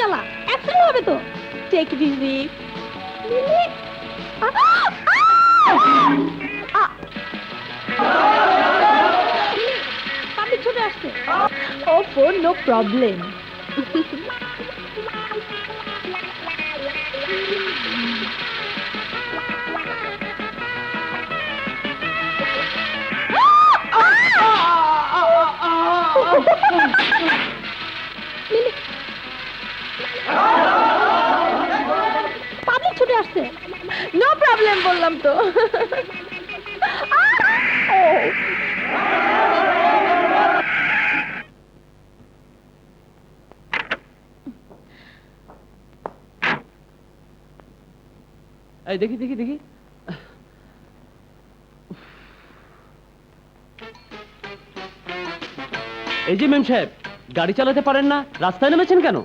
চালা, অ্যাক্সিডেন্ট হবে তো। Take it easy. পাবলিক ছুটে আসছে। ওফো, নো প্রবলেম। পাবলিক ছুটে আসছে। নো প্রবলেম বললাম তো। এই দেখি দেখি দেখি, এই যে মেম সাহেব, গাড়ি চালাতে পারেন না, রাস্তায় নেমেছেন কেন?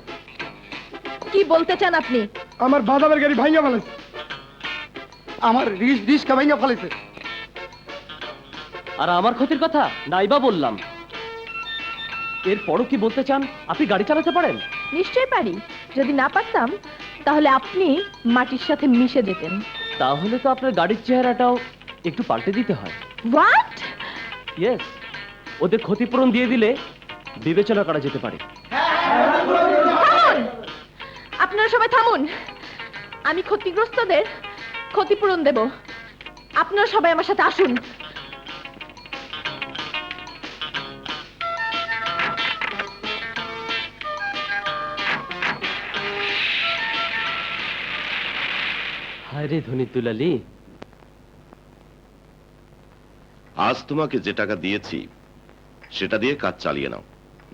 কি বলতে চান আপনি? আমার বাদামের গাড়ি ভাঙা ফেলেছে, আমার রিস্কা ভাঙা ফেলেছে। আর আমার ক্ষতির কথা নাইবা বললাম, এরপরও কি বলতে চান? আপনি গাড়ি চালাতে পারেন? নিশ্চয়ই পারি। যদি না পারতাম তাহলে আপনি মাটির সাথে মিশে যেতেন। তাহলে তো আপনার গাড়ির চেহারাটাও একটু পাল্টে দিতে হয়। হোয়াট? ইয়েস, ওদের ক্ষতিপূরণ দিয়ে দিলে বিবেচনা করা যেতে পারে। থামুন, আপনারা সবাই থামুন। আমি ক্ষতিগ্রস্তদের ক্ষতিপূরণ দেব। আপনারা সবাই আমার সাথে আসুন। হায় রে ধনী তুলালি, আজ তোমাকে যে টাকা দিয়েছি সেটা দিয়ে কাজ চালিয়ে নাও,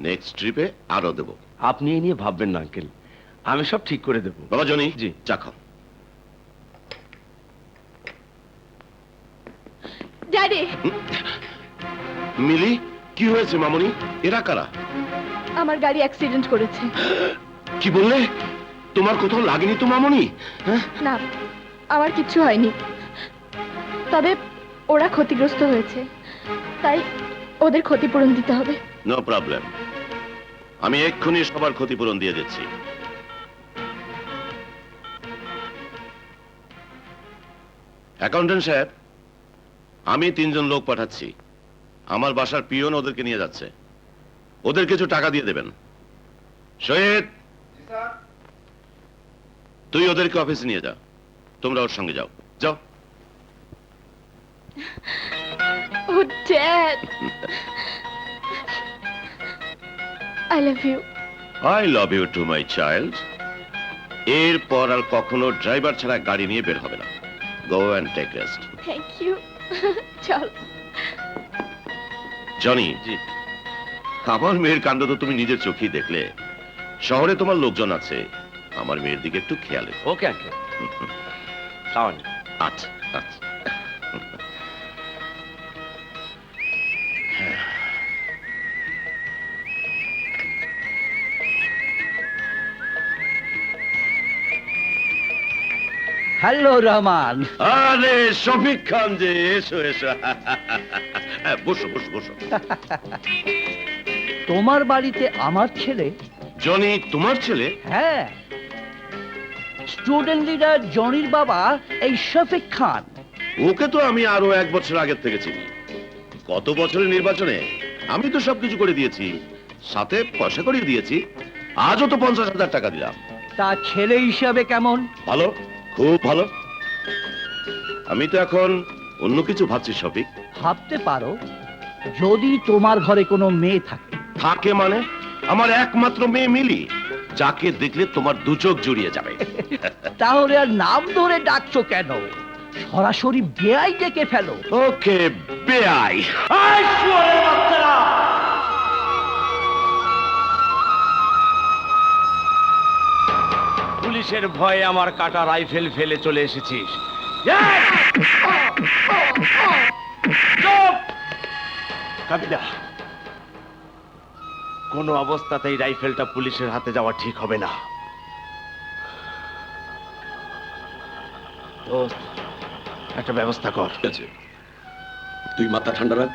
নেক্সট ট্রিপে আরো দেব। আপনি এই নিয়ে ভাববেন না আঙ্কেল, আমি সব ঠিক করে দেব। বাবা জনি, জি। চা খাও। ড্যাডি, মিলি, কি হয়েছে মামনি? এরা কারা? আমার গাড়ি অ্যাক্সিডেন্ট করেছে। কি বললে? তোমার কোথাও লাগেনি তো মামনি? হ্যাঁ? না, আমার কিচ্ছু হয়নি, তবে ওরা ক্ষতিগ্রস্ত হয়েছে, তাই ওদের ক্ষতিপূরণ দিতে হবে। নো প্রবলেম, আমি এক্ষুনি সবার ক্ষতিপূরণ দিয়ে দিচ্ছি। অ্যাকাউন্টেন্ট সাহেব, আমি 3 জন লোক পাঠাচ্ছি, আমার বাসার পিয়ন ওদেরকে নিয়ে যাচ্ছে, ওদের কিছু টাকা দিয়ে দেবেন। শহীদ, তুই ওদেরকে অফিসে নিয়ে যা, তোমরা ওর সঙ্গে যাও, যাও। Oh, Dad, I love you. I love you too my child. এরপর আর কখনো ড্রাইভার ছাড়া গাড়ি নিয়ে বের হবে না। Go and take rest. Thank you. চল। জনি, জি। আমার মেয়ের কাণ্ড তো তুমি নিজের চোখেই দেখলে। শহরে তোমার লোকজন আছে, আমার মেয়ের দিকে একটু খেয়াল রেখো। Okay uncle. সাওয়ান। আচ্ছা আচ্ছা। হ্যালো রহমান। আরে শফিক খান যে, এসো এসো। হ্যাঁ, বসো বসো বসো। তোমার বাড়িতে আমার ছেলে? জনি তোমার ছেলে? হ্যাঁ, স্টুডেন্ট লিডার জনির বাবা এই শফিক খান। ওকে তো আমি আরো 1 বছর আগের থেকে চিনি। গত বছরের নির্বাচনে আমি তো সবকিছু করে দিয়েছি, সাথে পয়সা করিয়ে দিয়েছি। আজও তো 50,000 টাকা দিলাম। তা ছেলে হিসাবে কেমন? ভালো, খুব ভালো। আমি তো এখন অন্য কিছু ভাবছি শফিক। ভাবতে পারো যদি তোমার ঘরে কোনো মেয়ে থাকে। থাকে মানে? আমার একমাত্র মেয়ে মিলি, যাকে দেখলে তোমার 2 চোখ জুড়িয়ে যাবে। তাহলে আর নাম ধরে ডাকছো কেন? সরাসরি বেয়াই ডেকে ফেলো। ওকে, বেআই। পুলিশের ভয়ে আমার কাটা রাইফেল ফেলে চলে এসেছিস। কাবিলা, কোনো অবস্থাতেই রাইফেলটা পুলিশের হাতে যাওয়া ঠিক হবে না। দোস্ত, একটা ব্যবস্থা কর। ঠিক আছে, তুই মাথা ঠান্ডা রাখ,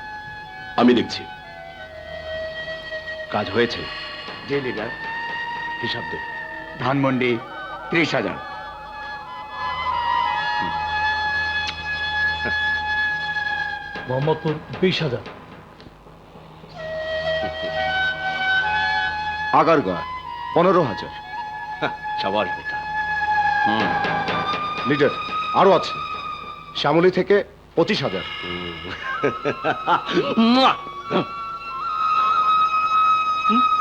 আমি দেখছি। কাজ হয়েছে? যে লিডার, হিসাব দে। ধানমন্ডি 30,000। মোহাম্মদপুর 20,000। আগারগাঁ 15,000। সবার বেটা। লিডার আরো আছে, শ্যামলী থেকে 25,000।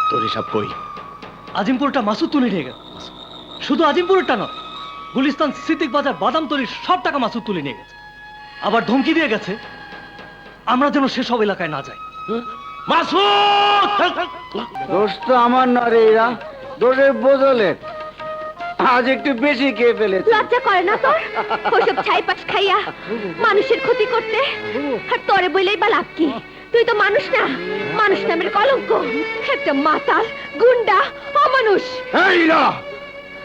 তোর হিসাব কই? আজিমপুরটা মাসুদ তুলে নিয়ে গেছে। শুধু আজিমপুরটা নয়, গুলিস্তান, সিদ্দিক বাজার, বাদামতলির সব টাকা মাসুদ তুলে নিয়ে গেছে। আবার ধমকি দিয়ে গেছে আমরা যেন সেসব এলাকায় না যাই। মাসুদ! দোষ তো আমার না রে, এরা দোষের বদলে আজ একটু বেশি খেয়ে ফেলেছে। লজ্জা করে না তোর ওসব ছাই পাশ খাইয়া মানুষের ক্ষতি করতে? আর তোরে বইলেই বা লাভ কি? তুই তো মানুষ না, মানুষ নামের কলঙ্ক, একটা মাতাল, গুন্ডা, অমানুষ। এই না,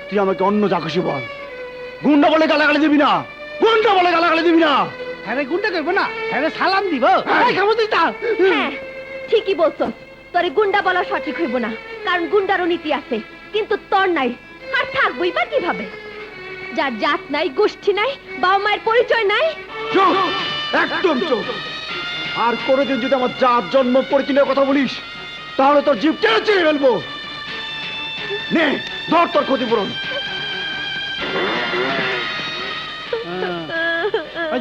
তুই আমাকে অন্য যা খুশি বল, গুন্ডা বলে গালাগালি দিবি না, গুন্ডা বলে গালাগালি দিবি না। হ্যাঁ গুন্ডা করবো না, হ্যাঁ সালাম দিব। হ্যাঁ ঠিকই বলছো, তোরে গুন্ডা বলা সঠিক হইব না, কারণ গুন্ডারও নীতি আছে, কিন্তু তোর নাই। আর থাকবই বা কিভাবে? যার জাত নাই, গোষ্ঠী নাই, বাবা মায়ের পরিচয় নাই। চুপ, একদম চুপ। আর কোনোদিন যদি আমার জাত জন্ম পরিচয়ের কথা বলিস, তাহলে তোর জীব টেনে ছিঁড়ে ফেলবো। নে ধর তোর ক্ষতিপূরণ।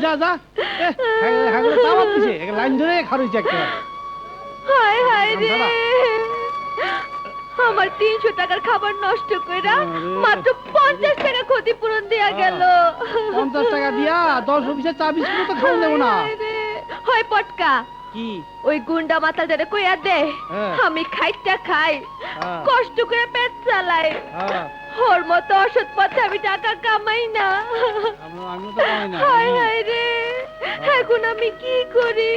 যা যা, লাইন ধরে খারুইছে একটা। হায় হায় রে, আমার 300 টাকার খাবার নষ্ট কইরা মাত্র 50 টাকা ক্ষতিপূরণ দেয়া গেল। 50 টাকা দিয়া 10 অফিসের চা বিস্কুট তো খাওয়া দেবো না। হয় পটকা, কি ওই গুন্ডা মাতাল যারা কইয়া দে হ্যাঁ। আমি খাইটা খাই, হ্যাঁ। কষ্ট করে পেট চালাই, ওর মতো অসৎ পথে আমি টাকা কামাই না। হায় হায় রে, এখন আমি কি করি?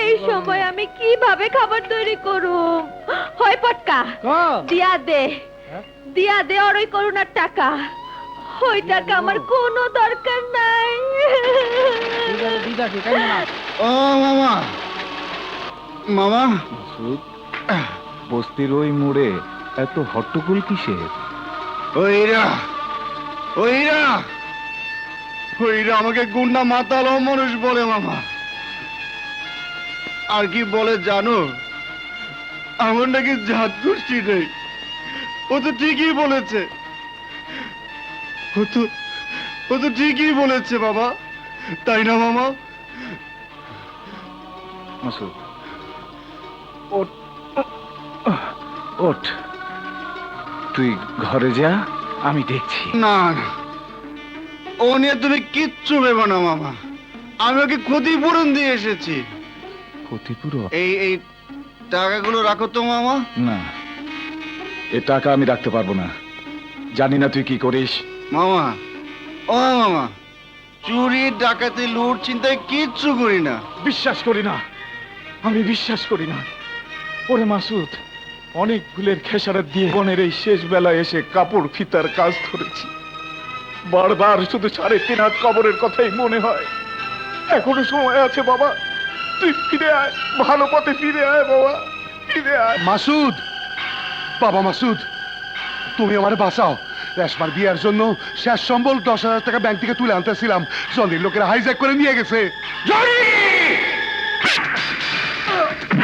এই সময় আমি কিভাবে খাবার তৈরি করুম? হয় পটকা, দিয়া দে, দিয়া দে ওর ওই করুণার টাকা। ওই টাকা আমার কোনো দরকার নাই। ও মামা, মামা, বস্তির ওই মোড়ে এত হট্টগোল কিসের? ওইরা ওইরা ওইরা আমাকে গুন্ডা মাতাল মানুষ বলে মামা। আর কি বলে জানো? আমার নাকি জাত গোষ্ঠী নেই। ও তো ঠিকই বলেছে, ও তো ঠিকই বলেছে বাবা, তাই না মামা? মাসুদ ওঠ, ওঠ, তুই ঘরে যা, আমি দেখছি। না না, ও নিয়ে তুমি কিচ্ছু ভেবো না মামা, আমি ওকে ক্ষতিপূরণ দিয়ে এসেছি। ক্ষতিপূরণ? এই টাকাগুলো রাখো তো মামা। না, এ টাকা আমি রাখতে পারবো না। জানি না তুই কি করিস। মামা, ও মামা, চুরি, ডাকাতি, লুট, চিন্তায় কিচ্ছু করি না। বিশ্বাস করি না, আমি বিশ্বাস করি না। ওরে মাসুদ, অনেক ভুলের খেসারত দিয়ে বোনের এই শেষ বেলায় এসে কাপড় ফিতার কাজ ধরেছি। বারবার শুধু 3.5 হাত কবরের কথাই মনে হয়। এখনো সময় আছে বাবা, তুই ফিরে আয়, ভালো পথে ফিরে আয় বাবা, ফিরে আয়। মাসুদ, বাবা মাসুদ, তুমি আমার বাঁচাও। রেশমার বিয়ার জন্য শেষ সম্বল 10,000 টাকা ব্যাংক থেকে তুলে আনতেছিলাম, জলির লোকেরা হাইজ্যাক করে নিয়ে গেছে। জলি!